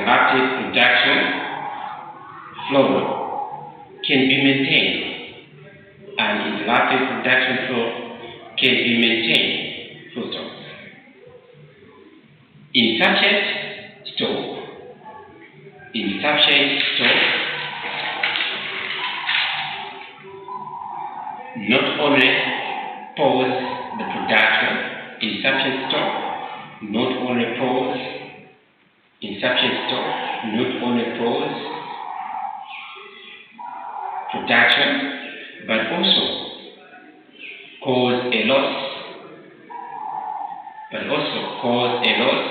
rapid production flow can be maintained, and its rapid production flow can be maintained. Full stop. Insufficient stock. Insufficient stock not only pause the production. Insufficient stock not only pause. Insufficient stock not only pause production, but also cause a loss. But also cause a loss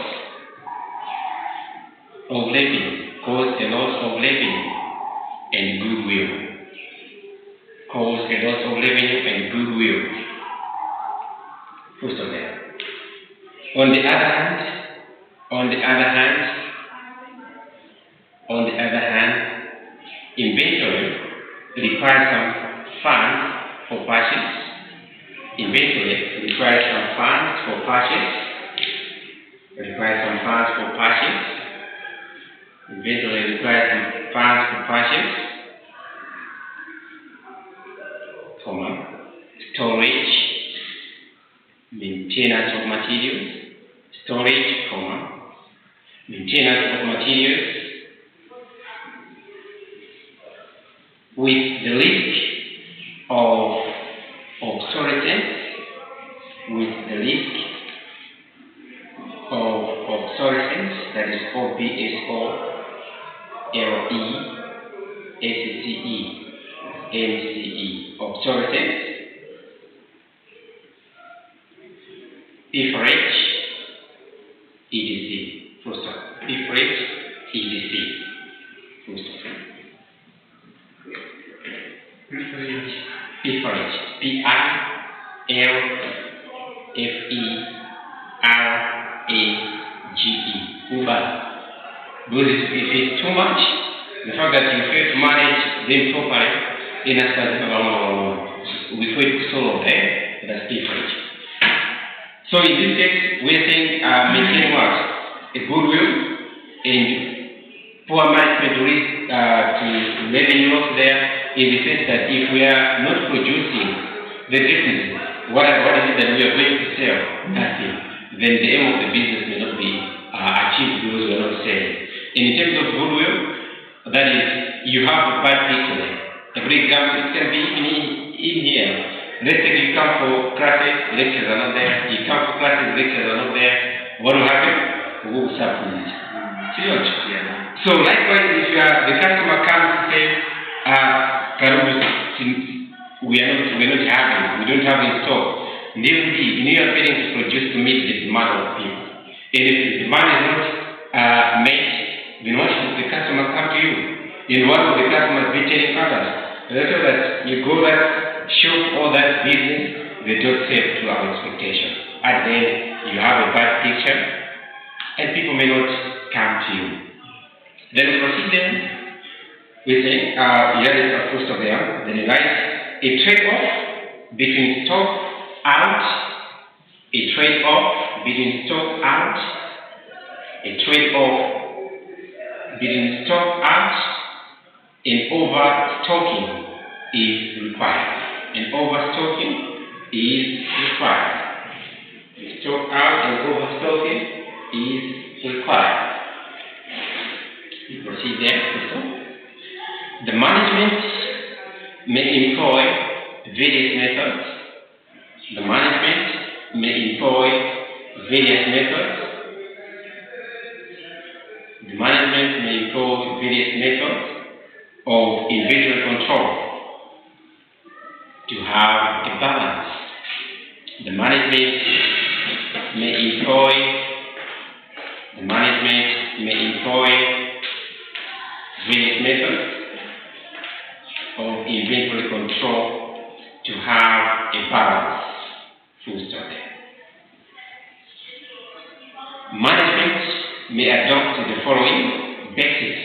of revenue. Cause a loss of revenue and goodwill. Cause a loss of revenue and goodwill. First of all. On the other hand, inventory requires some funds for purchase. Inventory requires some funds for purchase. Inventory requires some funds for purchase. Storage, maintenance of materials. Storage, maintenance of materials. With the risk of obsolescence. With the risk of obsolescence, that is OBSOLESCE, obsolescence. Beverage, etc. Full stop. Beverage, etc. Full stop. Beverage. P-I-L-F-E-R-A-G-E. Uber. Because if it's too much, the fact that you fail to manage them properly, then that's we fail to solve them. That's different. So in this case, we are saying maintain what? A goodwill and poor management risk to revenue loss there, in the sense that if we are not producing the business, what is it that we are going to sell? Nothing. Then the aim of the business may not be achieved because we are not selling. In terms of goodwill, that is, you have a bad picture there. A good example, it can be in here. Let's say you come for classes, lectures are not there. You come for classes, lectures are not there. What will happen? We will suffer with it. So likewise, if the customer comes to say, we are not having, we don't have in stock. You are failing to produce to meet the demand of people. And if the demand is not met, then what should the customer come to you? And what will the customers be telling others? Later that you go that shop or that business, they don't sell to our expectation. And then you have a bad picture, and people may not come to you. Then we proceed then. We say, here is a first of them. Then you write a trade-off between stock out, a trade-off between stock out, a trade-off between stock out and overstocking is required. And overstocking is required. Stock out and overstocking is required. You proceed there. The management may employ various methods. The management may employ various methods. The management may employ various methods of inventory control to have a balance. The management may employ various methods of inventory control to have a balance. Full stop. Management may adopt the following basis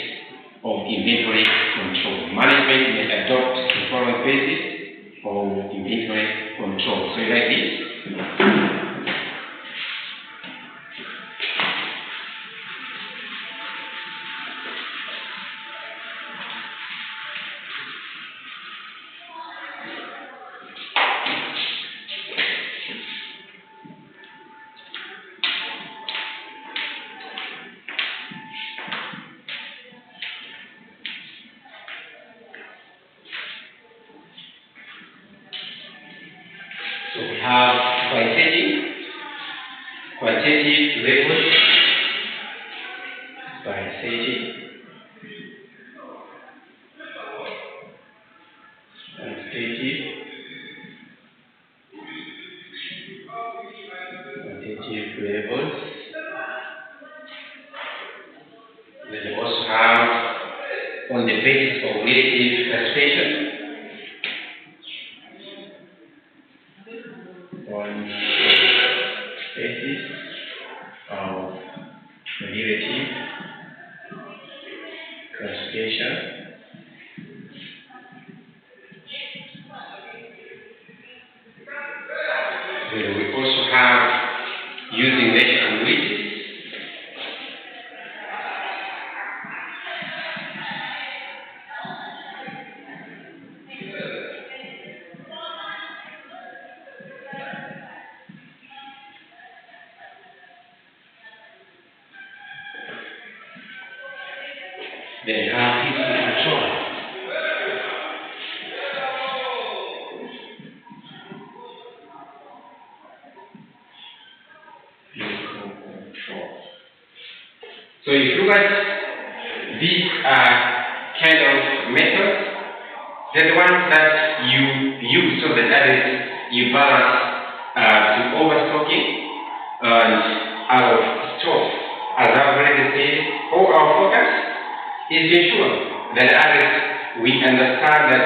of inventory control. Management may adopt the following basis of inventory control. So like this. So we have quantitative levels by setting, quantitative levels. Then we also have on the basis of relative classification. On the basis of relative classification. Then we also have using measure and weights. Then you have physical control. Physical control. So if you look at these kind of methods, they're the ones that you use so that is you balance to overstocking and out of stock. As I've already said, all our focus is to ensure that we understand that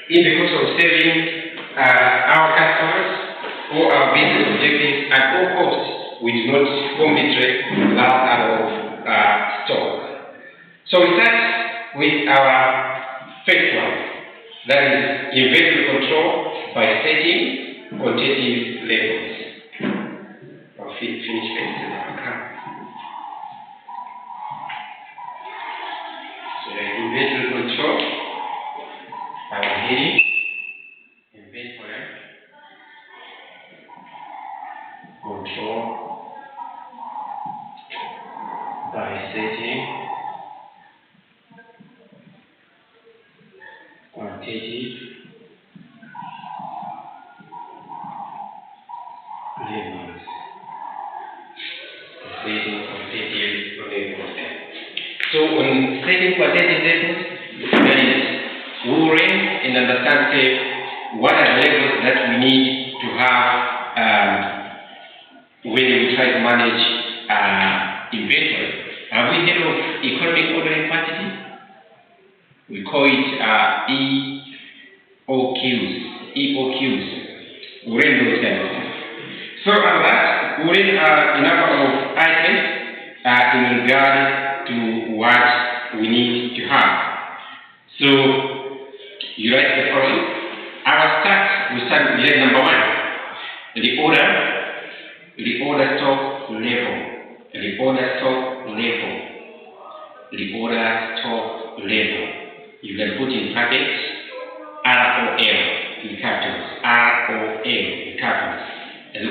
in the course of serving our customers or our business objectives at all costs, we do not completely run out of stock. So we start with our first one, that is inventory control by setting quantitative levels. I'll finish this. Inventory control, our heading, inventory control by setting quantitative levels. Setting quantitative levels. So on setting quantitative levels, that is, we will rank and understand what are the levels that we need to have when we try to manage inventory. Have we heard of economic ordering quantity? We call it EOQs. EOQs. We rank those kind of things. So on that, we rank a number of items in regard to what we need to have. So you write the following. We start with level number 1. The order stock level. The order stock level. You can put in brackets ROL in capitals. ROL in capitals. The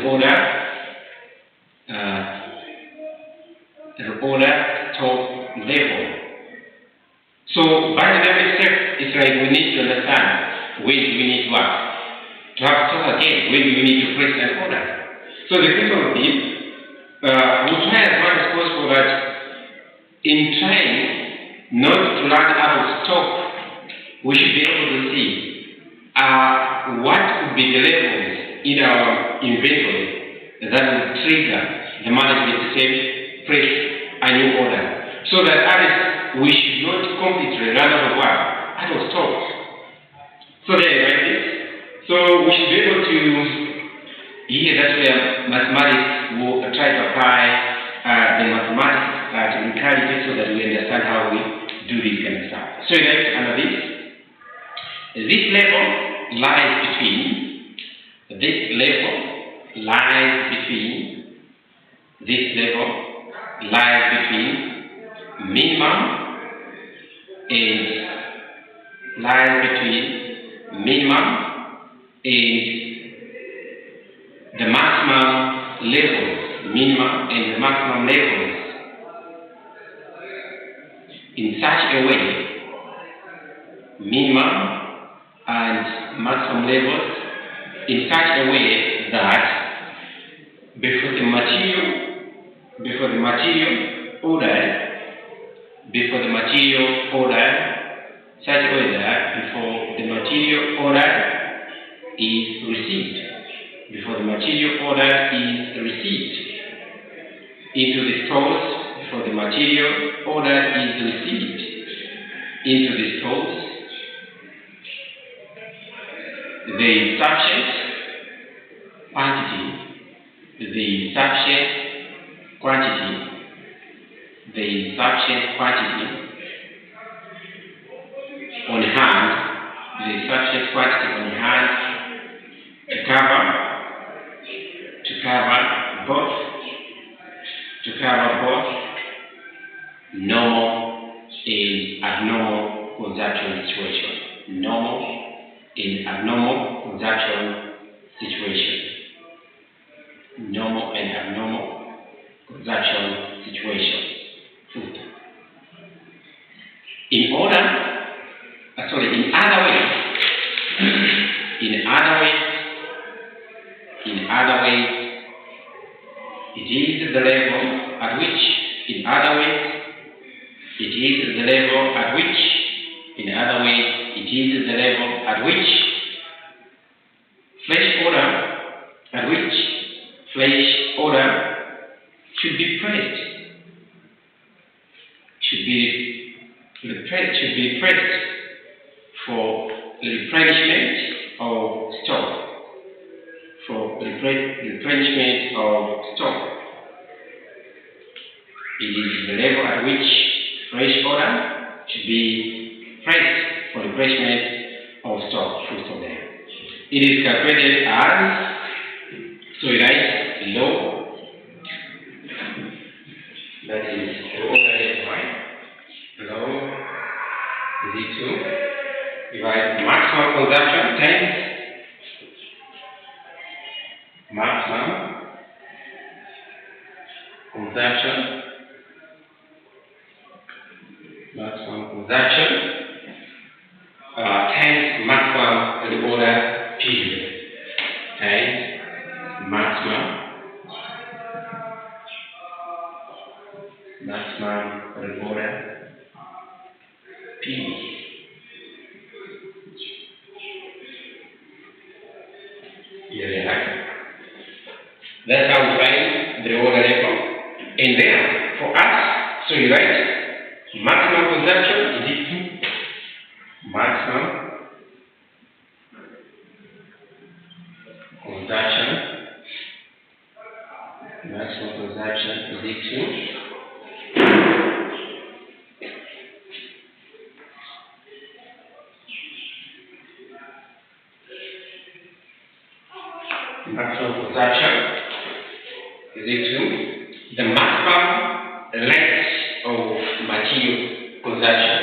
order stock level. So by the very step, it's like we need to understand when do we need to have stock again, when do we need to place an order. So the question would be, we'll try as much as possible that in trying not to run out of stock, we should be able to see what could be the levels in our inventory that will trigger the management to say, place a new order. So that we should not completely run out of what? Out of stock. So there you write this. So we should be able to, here that's where mathematics will try to apply the mathematics to reality so that we understand how we do this kind of stuff. So you write under this. This level lies between minimum and the maximum levels, in such a way, minimum and maximum levels, in such a way that before the material order, such way that before the material order is received, into the stores, before the material order is received into the stores, the sufficient quantity on hand to cover both normal and abnormal consumption situation. Food. In other ways, it is the level at which flesh odor should be pressed for replenishment of stock. It is the level at which fresh odor should be pressed for replenishment of stock. It is calculated as, so you write low, that is the order is right. Low is equal to divide maximum consumption times maximum consumption times maximum reorder period times maximum reorder period. That's how we find the reorder level. And then for us, so you write maximum consumption is equal to maximum consumption is equal to the maximum length of material consumption.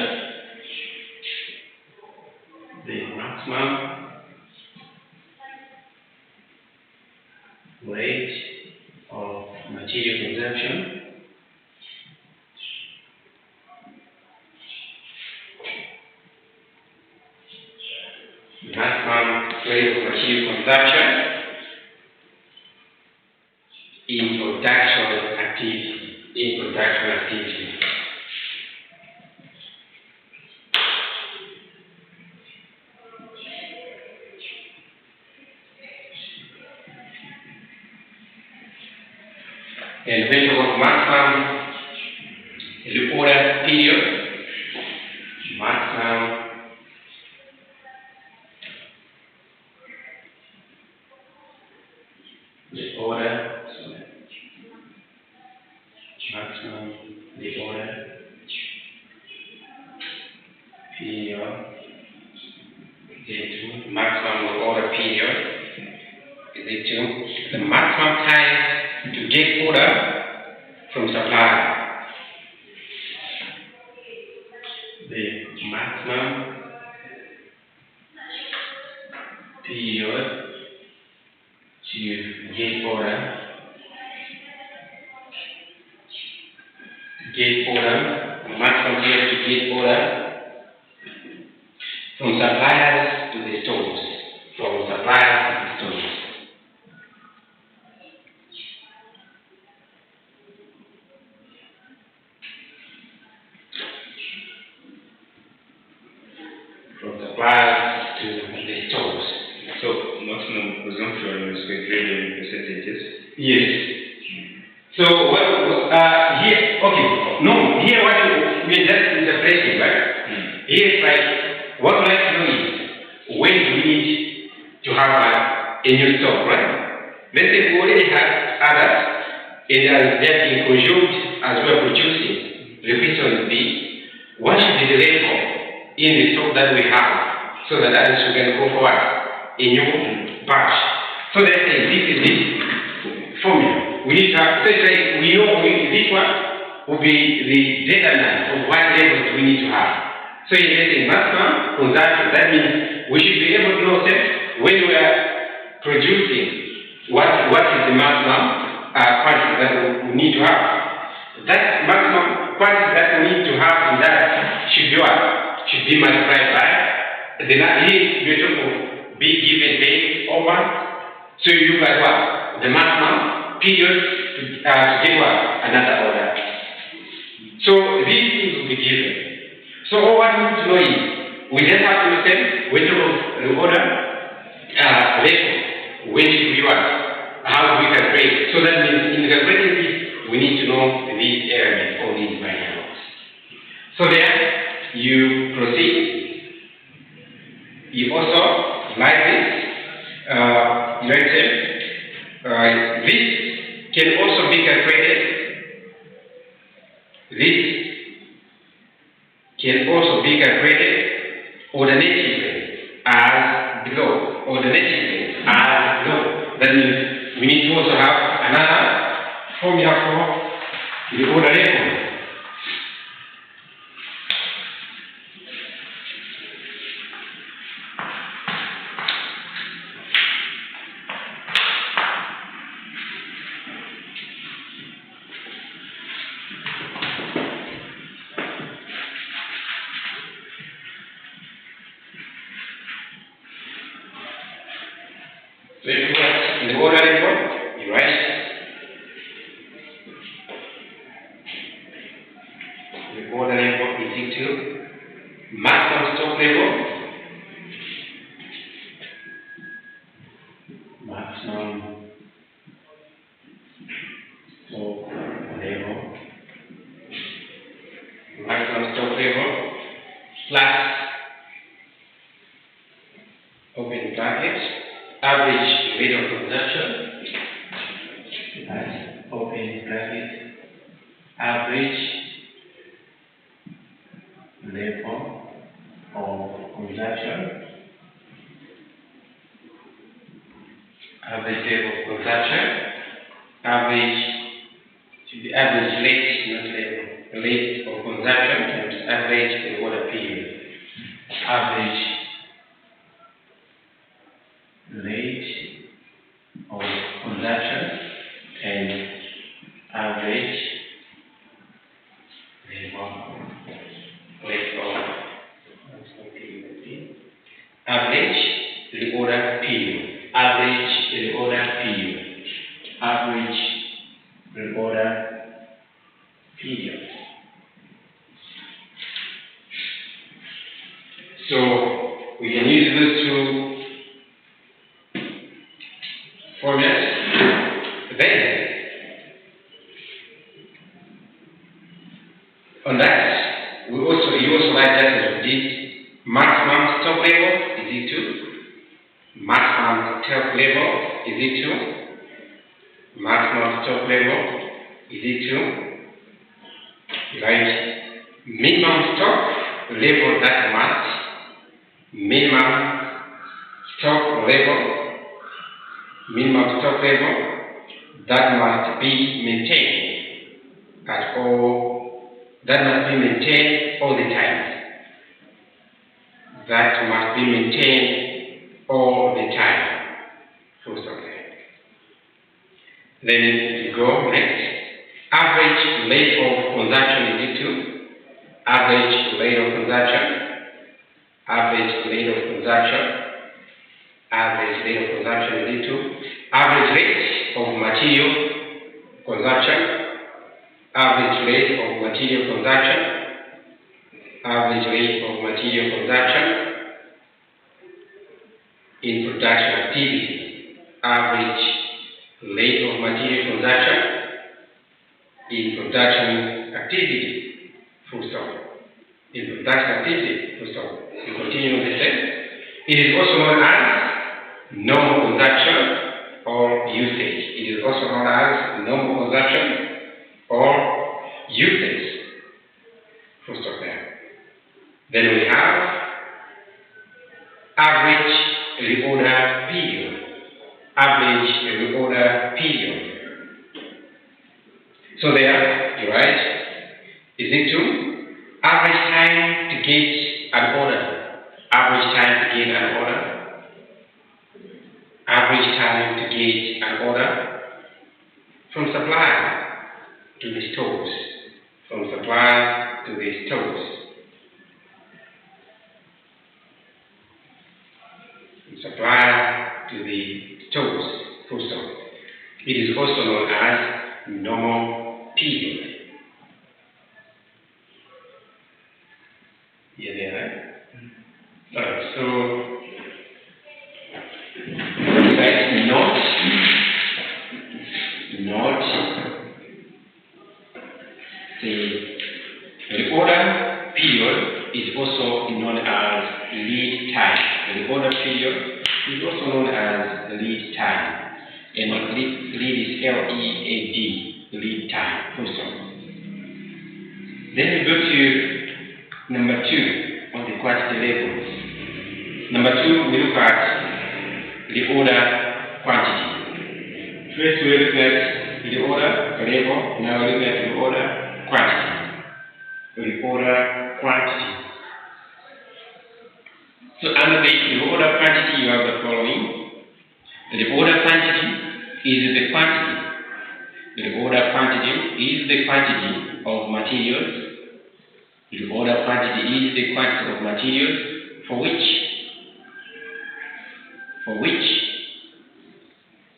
The maximum rate of material consumption in production activity. And when you want maximum reorder period, maximum reorder period, maximum reorder period is equal to the maximum time to get order from supplier. The maximum period to get order maximum period to get order from suppliers to the stores. provides to the stores. So maximum consumption is calculated in percentages? Yes. So here, okay, no, here what we are just interpreting, right? Here it's like, what we like to know is, when do we need to have a new stock, right? Let's say we already have others, and they're being consumed as we are producing. The question will be, what should be the level in the stock that we have, so that others can go forward a new batch. So let's say this is the formula. We need to have, so we know this one will be the determinant of what level we need to have. So let's say maximum consumption, that means we should be able to know when we are producing what is the maximum quantity that we need to have. That maximum quantity that we need to have in that should be what? Should be multiplied by the here of be given days or months. So you look at what? The maximum period to get what? Another order. So these things will be given. So all what we need to know is, we just have to understand which of the order level, when should we what? How do we calculate? So that means in calculating this, we need to know these elements or these variables. So there, you proceed. You also like this. This can also be calculated. This can also be calculated alternatively as below. Alternatively as below. That means we need to also have another formula for the order level. So if you want the order level, you write the order level is equal to maximum stock level, maximum stock level, maximum stock level plus open brackets. Average rate of consumption, that's open bracket, average level of consumption, average level of consumption, average should be average rate, not level, rate of consumption times average in order period, average rate of consumption and average level rate of average reorder period, average reorder period, average reorder period. So we can use those two formulas. Then on that, you also write that as this maximum stock level is equal to maximum stock level is equal to maximum stock level is equal to minimum stock level that must minimum stock level that must be maintained at all, that must be maintained all the time. That must be maintained all the time. Full stop there. Then you go next. Average rate of consumption is equal to average rate of consumption, average rate of consumption, average rate of consumption is equal to average rate of material consumption, average rate of material consumption, average rate of material consumption, in production activity, average rate of material consumption in production activity, full stop. In production activity, full stop. We continue with the same. It is also known as normal consumption or usage. It is also known as normal consumption or usage. Full stop there. Then we have average reorder period. Average reorder period. So there, you write, is it true? Average time to get an order. Average time to get an order. Average time to get an order from supplier to the stores. From supplier to the stores. From supplier to the stores. Full stop. It is also known as normal period. Yeah, there, right? Alright, so that's not the order period is also known as lead time. The order period is also known as lead time. And lead is L-E-A-D, lead time, full stop. Then we go to number 2 on the quantity levels. Number 2, we look at the order quantity. First we look at the order level, now we look at the order quantity. The order quantity. So under the order quantity you have the following. The order quantity is the quantity. The order quantity is the quantity of materials. The order quantity is the quantity of materials for which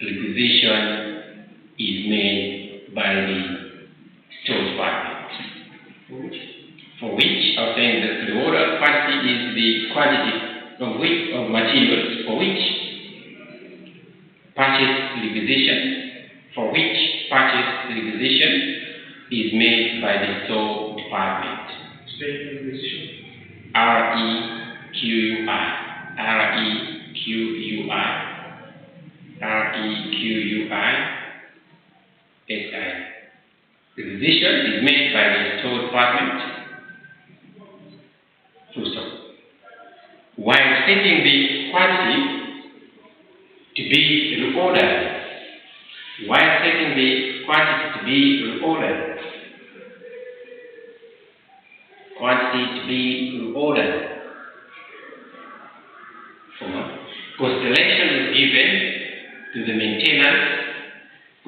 requisition is made by the store department. For which I'm saying that the order quantity is the quantity of materials for which purchase requisition is made by the store department. R-E-Q-U-I. Requisition is made by the store department. Full stop. While stating the quantity to be reordered, constellation is given to the maintenance.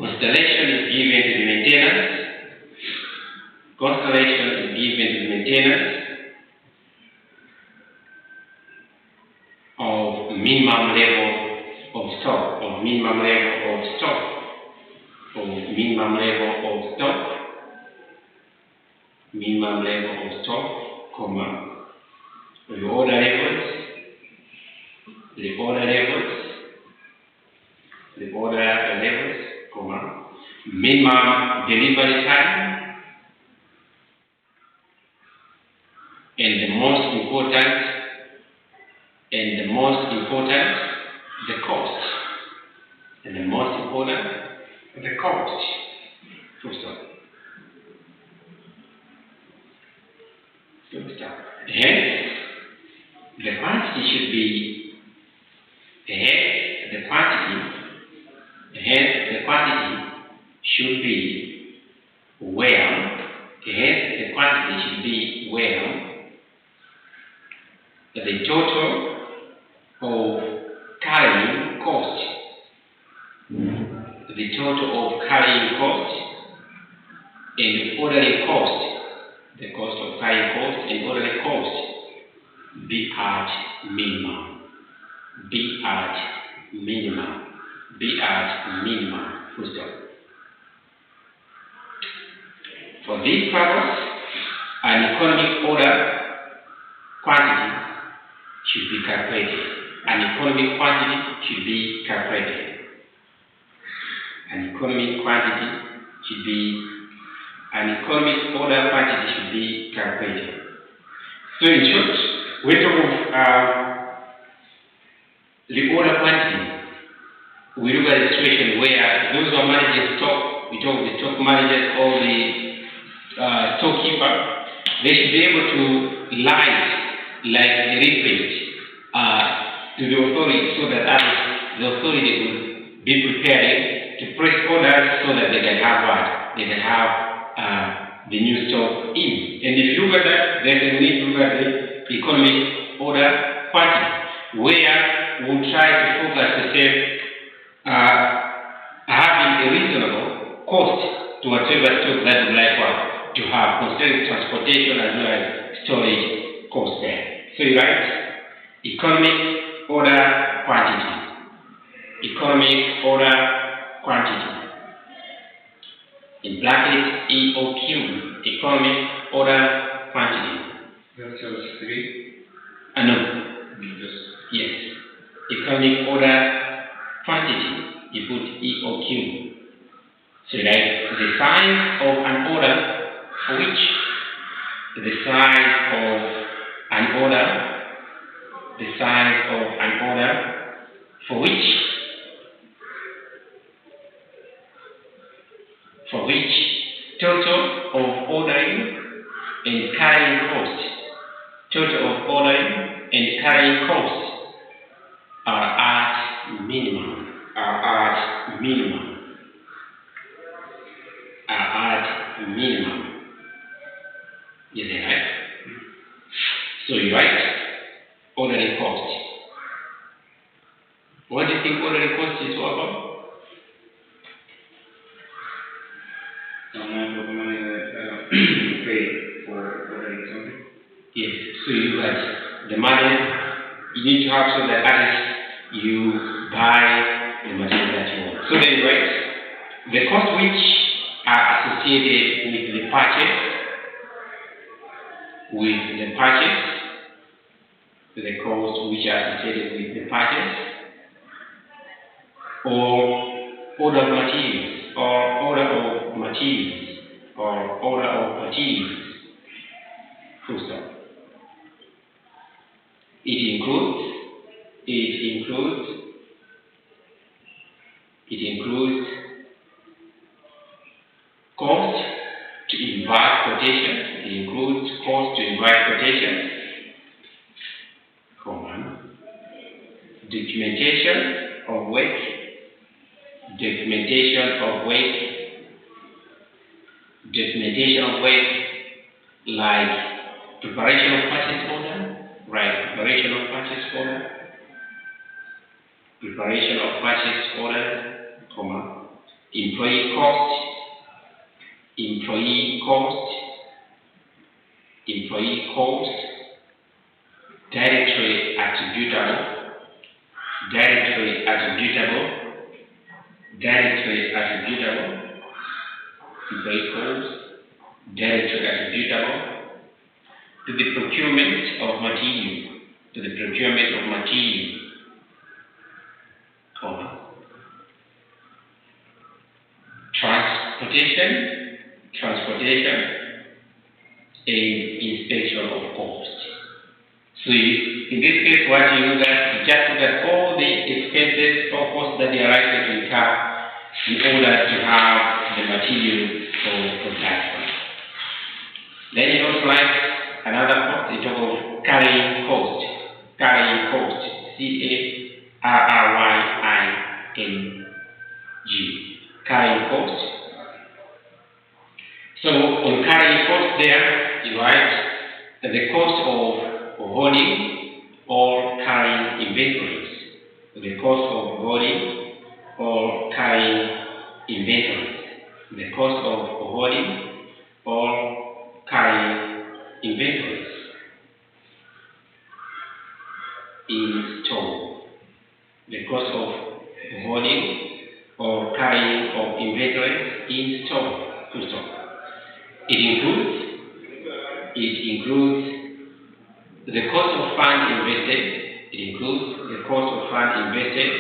Constellation is given to the maintenance of minimum level of stock, comma, the order levels, comma, minimum delivery time, and the most important, the cost. Full stop. Hence, the quantity should be the total of carrying cost. And orderly cost, the cost of carrying cost and orderly cost be at minimum. Full stop. For this purpose, an economic order quantity should be calculated. an economic quantity should be calculated. An economic order quantity should be calculated. So in short, we talk of the order quantity. We look at a situation where those who are managing stock, we talk of the stock managers or the storekeeper, they should be able to live like a report to the authority so that the authority will be preparing to place orders so that they can have what? They can have the new stock in. And if you look at that, then we need to look at the economic order quantity, where we'll try to focus to say having a reasonable cost to whatever stock that you like to have, considering transportation as well as storage cost there. So you write economic order quantity. Economic order quantity. In brackets EOQ, economic order quantity. That's just 3. No. Yes. Economic order quantity. You put EOQ. So like the size of an order for which the size of an order for which total of ordering and carrying costs are at minimum. Is that right? So you write ordering cost. What do you think ordering cost is all about? The amount of money that you pay for ordering something. Yes. So you write the money you need to have so that as you buy the material that you want. So then you write the cost which are associated with the purchase, the cost which are associated with the purchase, or order of materials, full stop. It includes cost to invite quotation. Documentation of work, like preparation of purchase order, employee cost, directly attributable, employee cost, directly attributable to the procurement of material, transportation, and inspection of cost. So in this case, what you do that, you just look at all the expenses or costs that are likely to incur in order to have the material for that. Then you also like another cost, you talk of carrying cost, carrying cost. So on carrying cost there, you write the cost of holding or carrying inventories. The cost of holding or carrying inventories. The cost of holding or carrying inventories in store. The cost of holding or carrying of inventories in store. Full stop. It includes the cost of funds invested It includes the cost of fund invested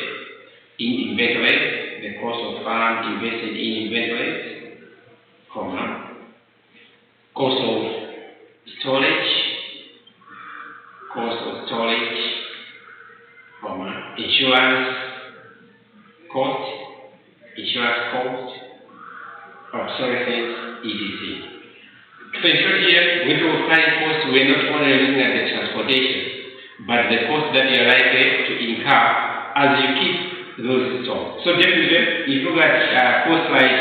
in inventories, the cost of fund invested in inventories, comma, cost of storage, comma, insurance cost, obsolescence, etc. So in short here, when we were planning costs, we're not only looking at the transportation, but the cost that you're likely to incur as you keep those stores. So definitely, if you look at costs like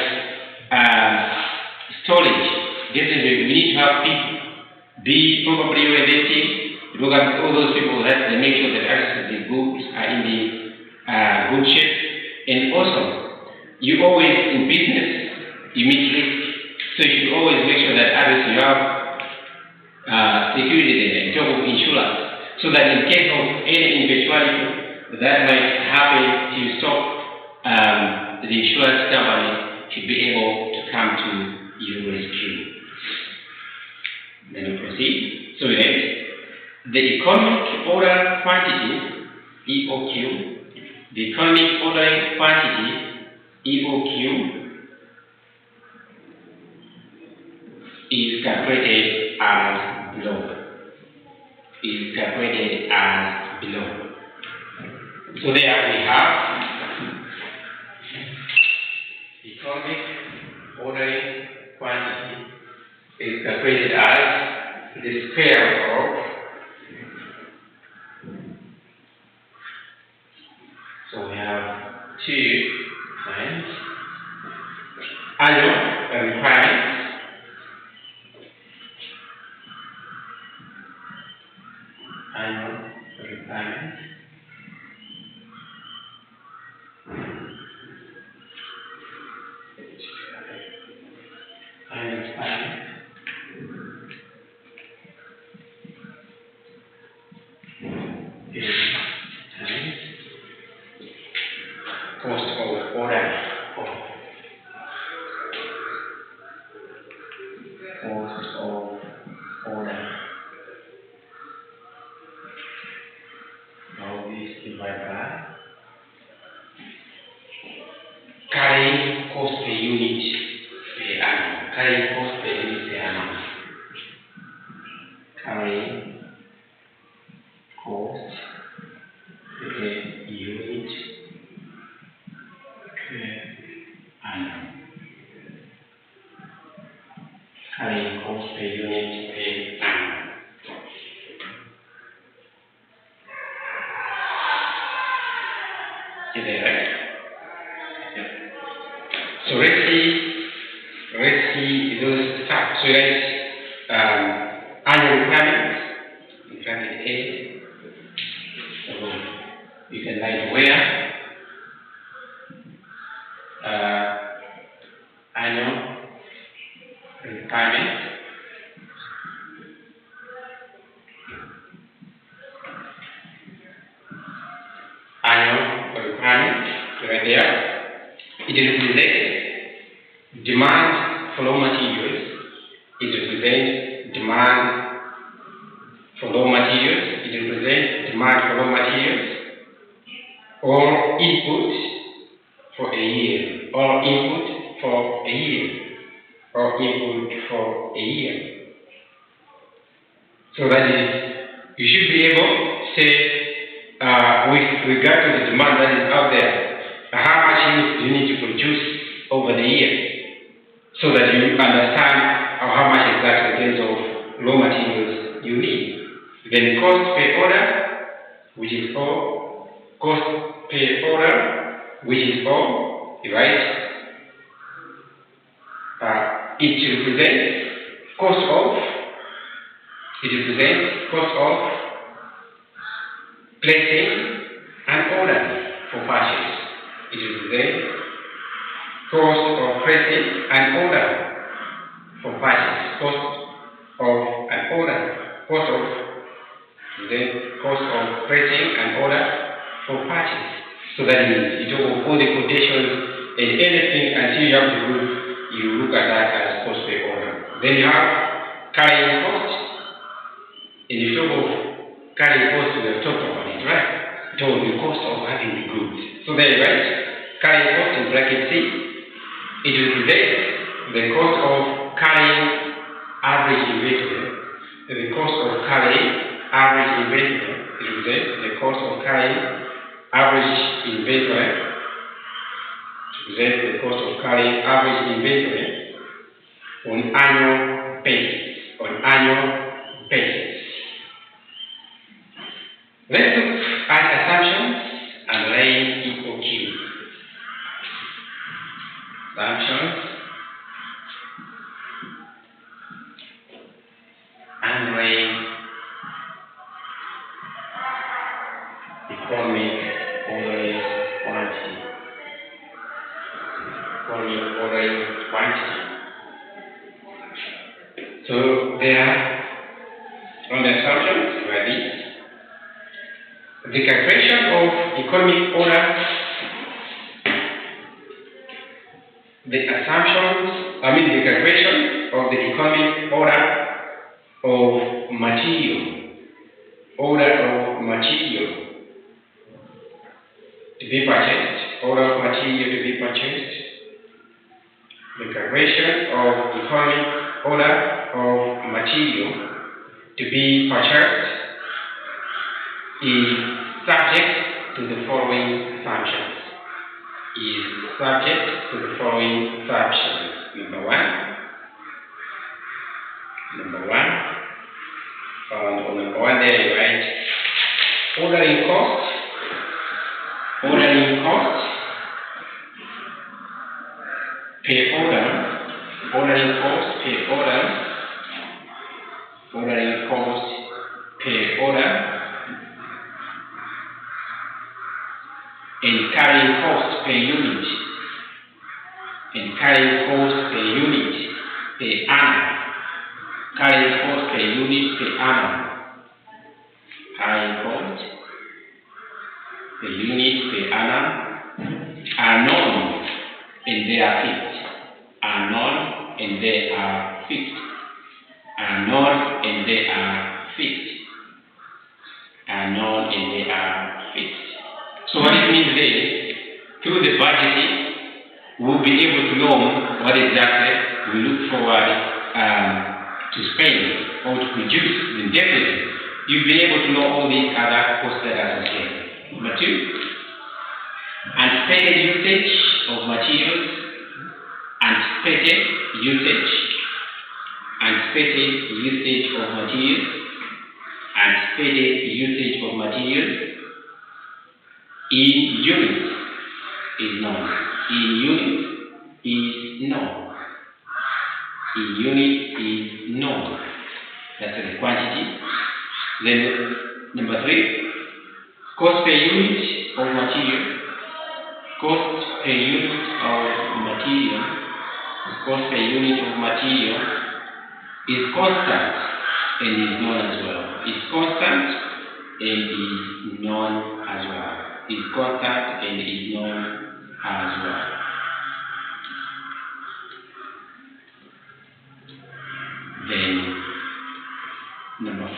storage, definitely we need to have people be probably relating, look at all those people that they make sure that access the goods are in the good shape. And also, you always in business, you meet risk. So you should always make sure that others you have security there in terms of insurance, so that in case of any eventuality that might happen to stop, the insurance company should be able to come to your rescue. Then we proceed. So next, the economic order quantity, EOQ, the economic ordering quantity, EOQ, is calculated as below. So there we have economic ordering quantity is calculated as the square of, so we have 2 times annual requirements cost of order. Now this divided by carrying cost per unit per annum. Carrying cost per unit per annum. Carrying cost per unit per annum. Carrying cost per unit per annum. Is that right? Yeah. So let's see those stuff. So let's annual requirements. In bracket A. So you can write where annual requirement. Right there, it represents demand for raw materials. It represents demand for raw materials. It represents demand for raw materials or input for a year, or input for a year, or input for a year. So that is, you should be able to say, with regard to the demand that is out there, how much units do you need to produce over the year, so that you understand how much exactly in terms of raw materials you need. Then cost per order, which is for cost per order, which is for, right? It represents cost of placing an order for purchase. It represents cost of placing an order for purchase. Cost of placing an order for purchase. So that means you talk of all the quotations and anything until you have the good, you look at that as cost per order. Then you have carrying cost. And if you talk of carrying cost, we have talked about it right? It was the cost of having the goods. So there you write carrying cost in bracket C. It represents the cost of carrying average inventory. The cost of carrying average inventory. It represents the cost of carrying average inventory. It represents the cost of carrying average inventory on annual basis. On annual basis. Let's look at assumptions and laying equal Q. Assumptions and laying economic ordering quantity. Economic ordering quantity. So there on the assumptions were these. The calculation of economic order, the calculation of the economic order of material, to be purchased, order of material to be purchased, the calculation of economic order of material to be purchased is subject to the following assumptions. Number one there you write ordering cost per order, and carrying cost per unit, per annum. Carrying cost per unit per annum. Carrying cost per unit per annum are known and they are fixed. So what it means is, through the budgeting, we'll be able to know what exactly we look forward to spend or to produce in deficit. You'll be able to know all these other costs that are associated. Number two, anticipated usage of materials, in units is known. That's the quantity. Then number three, cost per unit of material. Cost per unit of material is constant and is known as well. Then number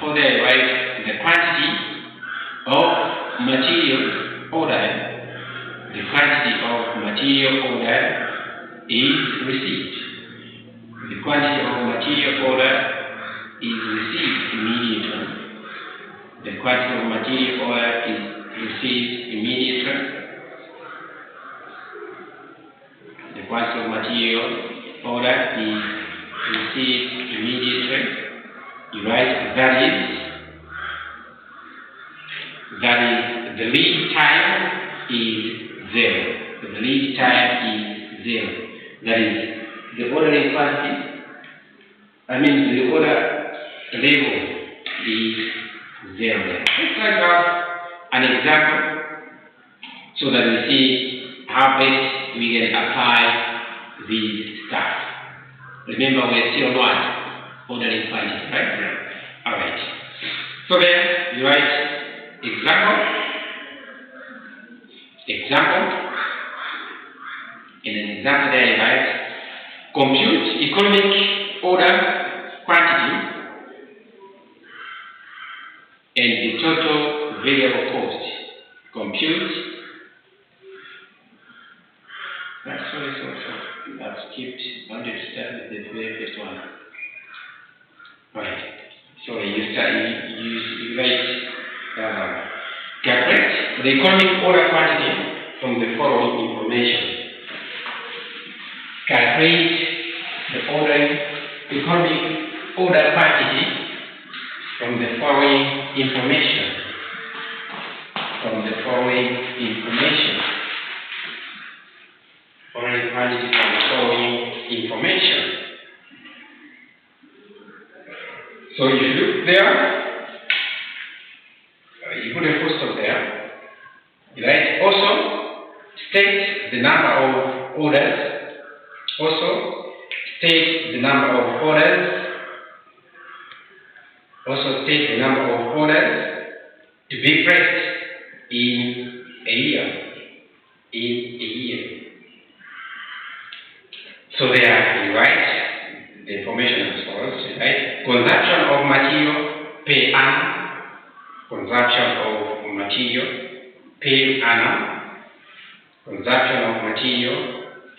four there, right? The quantity of material ordered. The quantity of material ordered is received. The quantity of material ordered is received immediately. The quantity of material ordered is received immediately. The quantity of material ordered is received immediately. You write that is the lead time is zero. That is the ordering quantity. The order level is zero. Let's try to have an example so that we see how best we can apply this stuff. Remember, we're still not ordering quantity, right? Alright. So then you write example. In an example there you write compute economic order quantity total variable cost. Compute. Sorry. I've skipped. I wanted to start with the very first one. Right. Sorry, you write calculate the economic order quantity from the following information. Calculate the economic order quantity from the following information. Following quantity from the following information. So if you look there, you put a full stop there. Right? Also, state the number of orders. Also, state the number of orders. Also, state the number of orders to be placed in a year. So there you write the information as follows, right? Consumption of material per annum. Consumption of material per annum. Consumption of material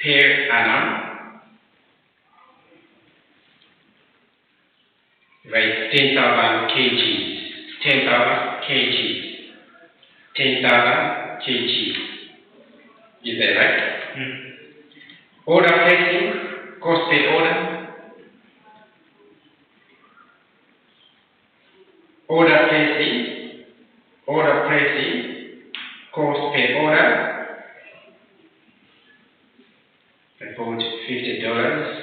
per annum. Right, 10,000 kgs. 10,000 kgs. 10,000 kgs. Is that right? Order placing, cost per order. Order placing, cost per order. About $50.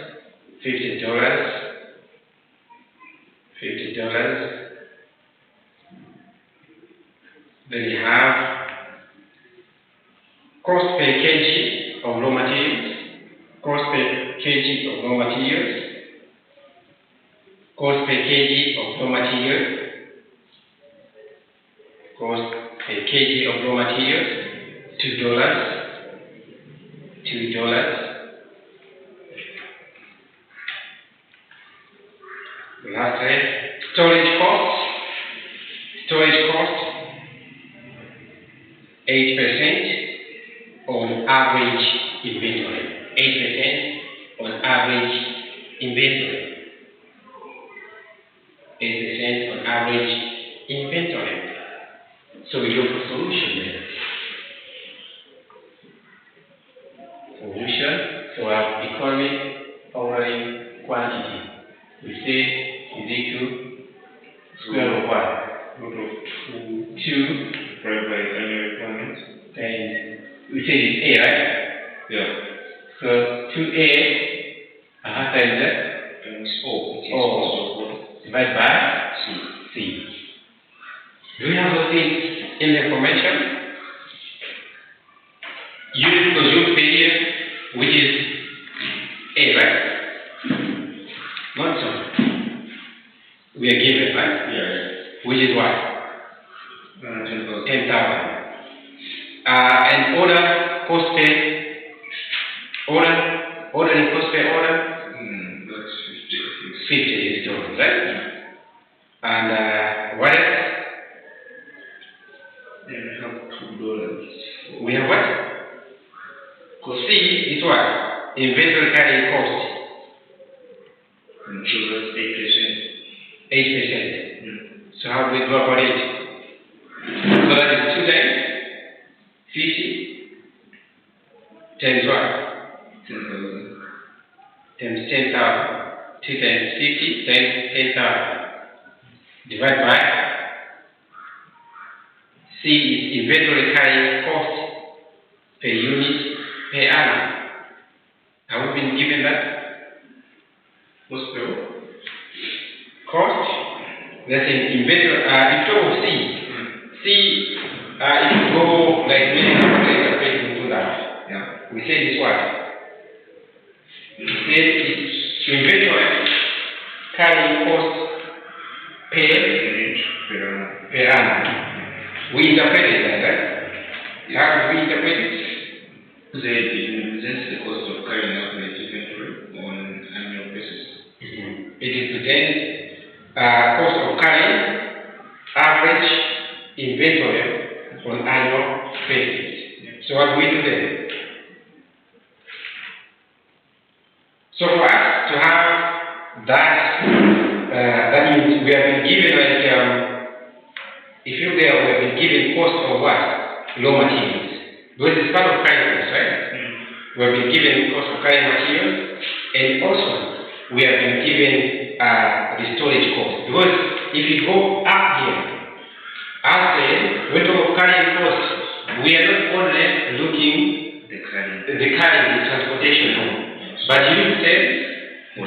Then you have cost per kg of raw materials. Cost per kg of raw materials. Cost per kg of raw materials. Cost per kg of raw materials. $2. Lastly, storage cost. 8% on average inventory. 8% on average inventory. 8% on average inventory. So we look for solution there. Solution for our economic ordering quantity. We say is equal to square root of what? Root of 2 divided by annual requirements. And we say it's A, right? Yeah. So 2A times that Times O. Divided by C. Do we have those things in the information? Unit consumed per year, which is A, right? Not so. We are given, right? Yeah. Which is what? 10,000. 10,000. And order cost per ordering cost per order? That's 50. $50, right? And what else? Then we have $2. We have what? C is what? Inventory carrying cost. And so that's 8%. 8%. So how do we go about it? So that is 2 times 50 times what? 10,000. Times 10,000. 2 times 50 times 10,000. Divide by C is inventory carrying cost per unit per annum. Have we been given that? What's the cost? That's in inventory. If you go C, if you go like many places to that, Yeah. we say this what? We say it's inventory carrying cost per annum. We interpreted that, right? How do we interpret it? It represents the cost of carrying out the inventory on an annual basis. It represents cost of carrying average inventory on annual basis. So what do we do then? So for us to have that, that means we have been given if you there, we have been given cost of what? Raw materials. Because it's part of current cost, right? We have been given cost of current materials, and also we have been given the storage cost. Because if you go up here, as said, when we talk of carrying cost, we are not only looking the transportation home, but you said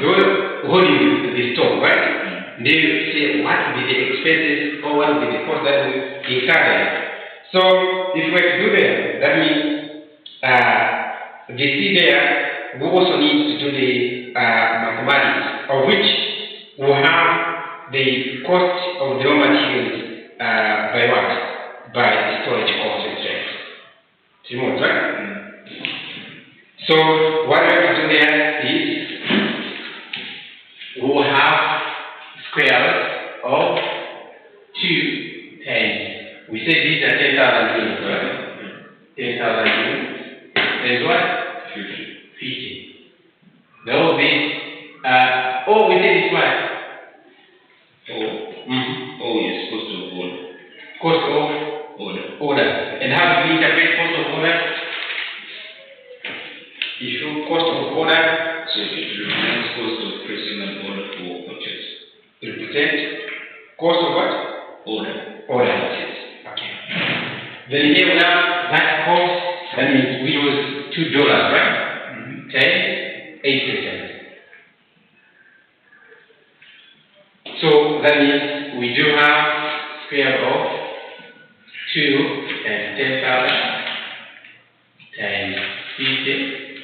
holding the store, right? They will say what will be the expenses or what will be the cost that we incur. So if we were to do that, that means the C there, we also need to do the mathematics, of which we have the cost of the raw materials by what? By the storage cost itself. 3 months, right? So what we have to do there is we will have square root of 2 times. We say these are 10,000 units, right? 10,000 units. There's what? 50. Now this, we say this one. Yes, cost of order. Cost of order. And how do we interpret cost of order? If you cost of order, So it represents cost of placing an order for purchase. represent cost of what? Order. Order. Okay. Then here we have that cost, that means we use $2, right? 8%. So that means we do have square root of 2 times 10,000 times 50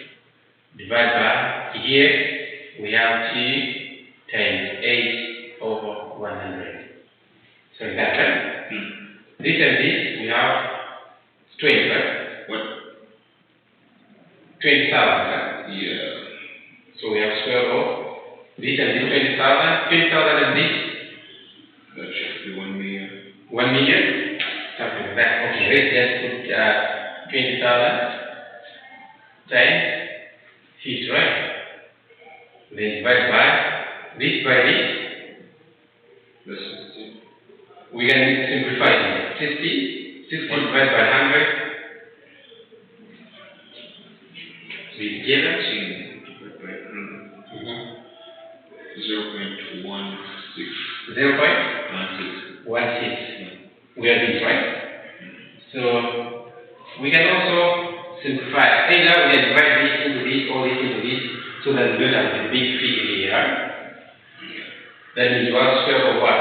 divided by here we have 2 times 8 over 100. So that's right. This and this we have 20, right? What? 20,000, right? Yeah. So we have square root of this and this 20,000, 20,000 and this. That should be 1 million. 1 million? Something like that. Okay, let's just put 20,000 times 50, right? Then divide by this by this. That's 60. We can simplify it. 60 divided by 100. We together. 0.16. 0.16. We have this, right? So we can also simplify. Either we can divide this into this or this into this so that we don't have the big figure here. That means 1 square of what?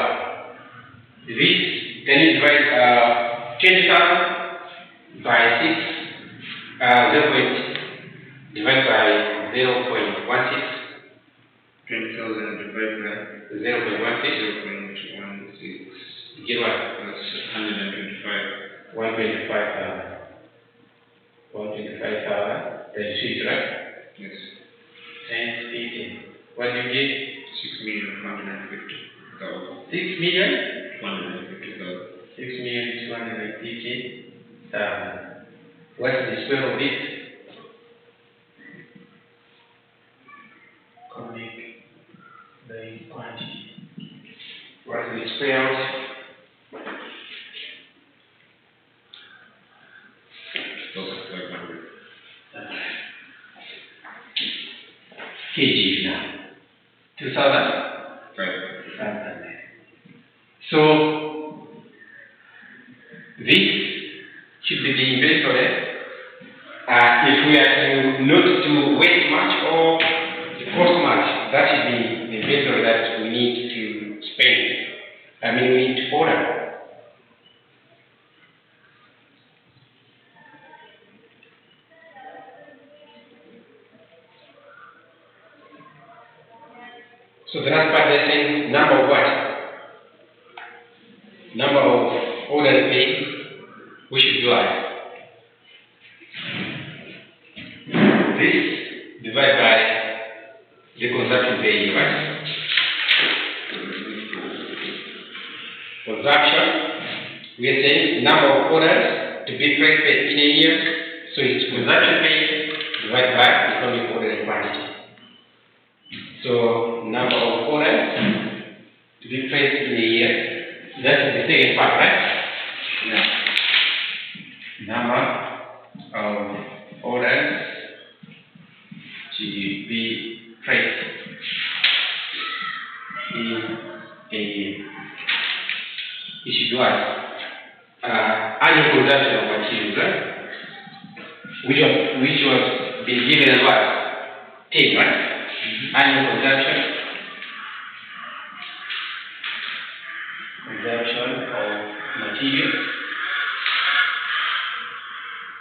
This, can you divide 20,000 by 6, divide by 0.16. 20,000 divided by 0.16. 0.16. You get what? That's 125. 125,000. 125,000. That's 6, right? Yes. Times 15. What do you get? 6,150,000. 6 million? 150,000. 6,250,000. What's the square of this? Conic the quantity. What's the square of kg now? 2,000? 500. So this should be the inventory. If we are to not to waste much or to cost much, that should be the inventory that we need to spend. We need to order. So the last part they're saying number of what? Number of orders paid. We should do it. This divided by the consumption paid, right? Consumption We are saying number of orders to be placed in a year, so it's transaction paid divided by economic order and quantity. So number of orders to be placed in a year, that's the second part, right? Yeah. Number of orders to be placed in a year. It should be what? Annual production of materials, right? Which was been given as what? 10, right? Annual production of materials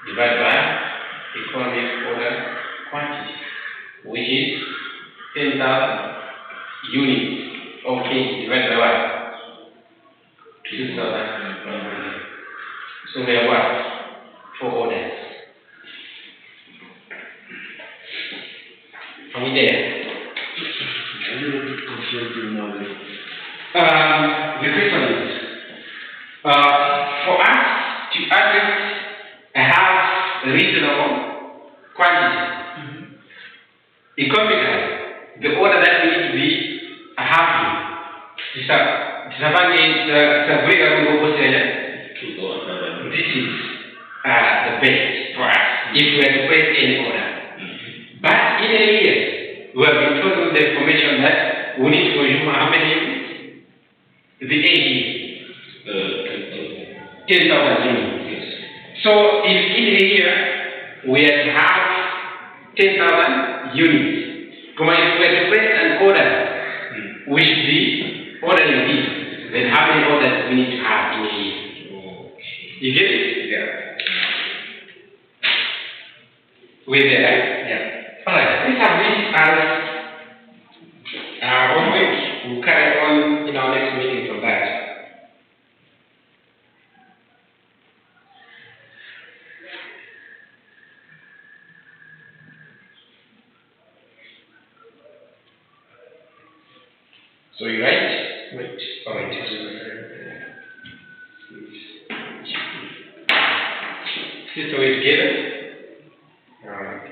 divided by economic order quantity, which is 10,000 units of kg divided by what? 2,100. So we have what? 4 orders. Are we there? I'm a little bit confused with knowledge. The question is, for us to address a half reasonable quantity, economically, the order that we need to be a half, this is the best for us if we are to place any order. But in a year, we have been told with the information that we need to consume how many units? The 80. 10,000 units. So if in a year we have to have 10,000 units, if we have to place an order with the ordering this, then how many orders we need to have in a year? You get it? Yeah. With the yeah. Alright, let's have this as homework. We'll carry on in our next meeting from that. So you write? Wait. Alright. Sister is given. Alright.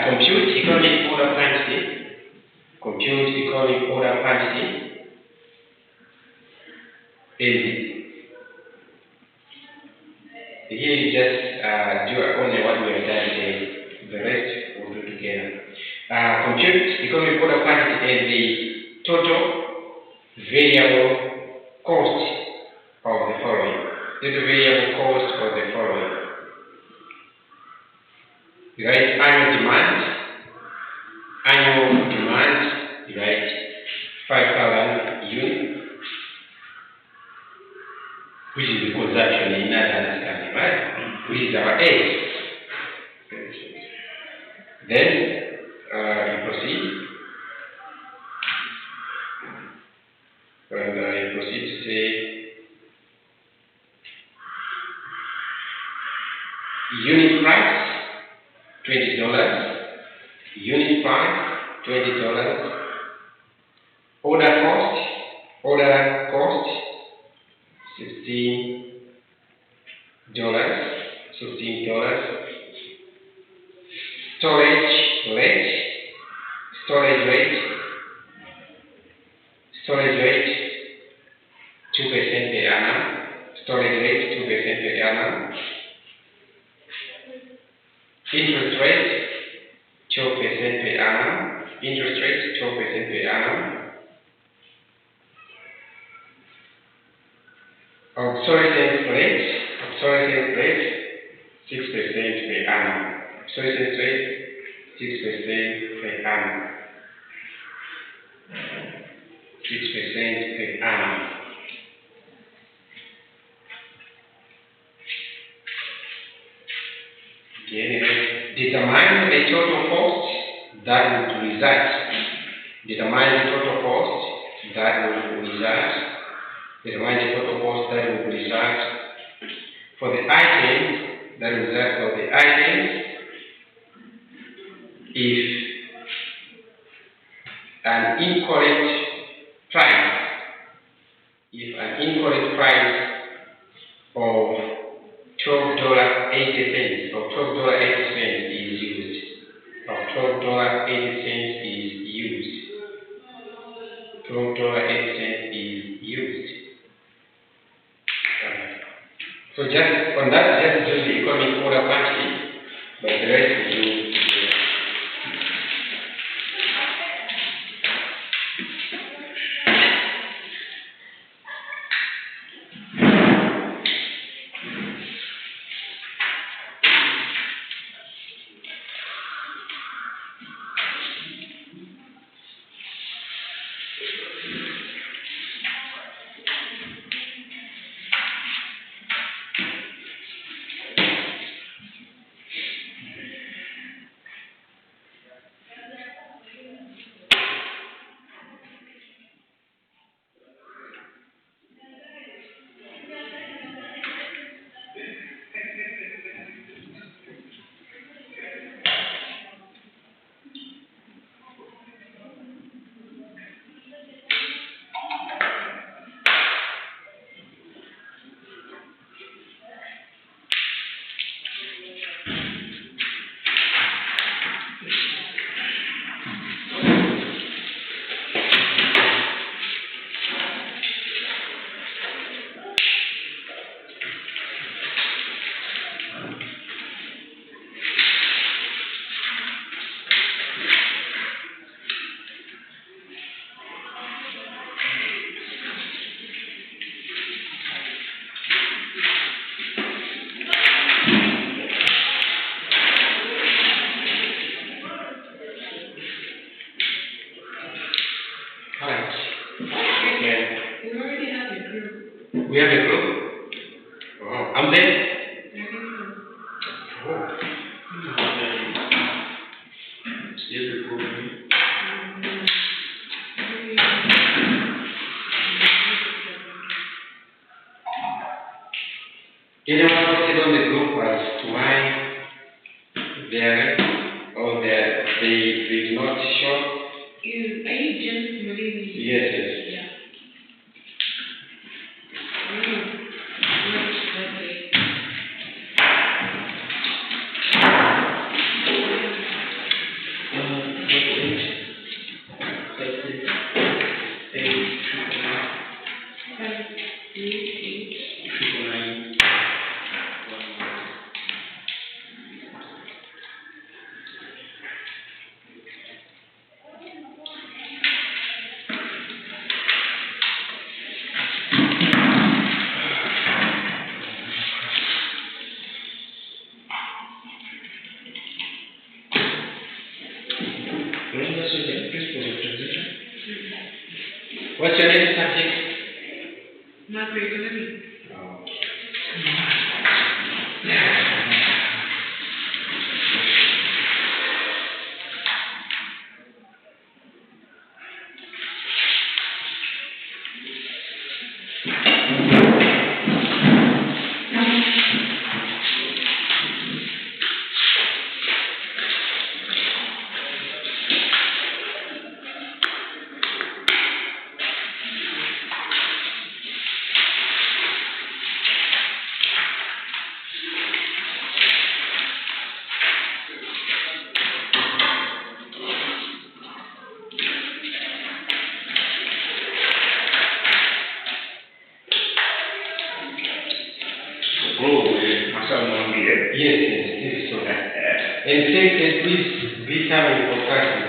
Compute economic order quantity. Compute economic order quantity. Easy. Here you just do only what we have done today. The rest we'll do together. Compute economic order quantity as the total variable cost of the following. Total variable cost of the following. You write annual demand. Annual demand, you write 5,000 units, which is the consumption in another understanding, right? Which is our A. Then you proceed. And you proceed to say unit price. $20, unit price, $20, order cost, $16, storage rate, 2% per annum, storage rate, 2% per annum, interest rate, 12% per annum. Interest rate, 12% per annum. Obsolescence rate, 6% per annum. Obsolescence rate, 6% per annum. 6% per annum. Anyway, determine the total cost that would result. Determine the total cost that will result. Determine the total cost that will result for the items that result for the items if an incorrect price, of $12.80 or $12.80 is used. Of $12.80 is used. $12.80 is used. So just on that, just do the economic order quantity, but the rest is used. We have a group? Oh, I'm there? Oh. Still recording. Anyone posted on the group as to why they are they did not show? Are you James Marie? Yes. Yeah. What's your name, subject? Margaret. Oh. Yes, so. And please be coming for practice.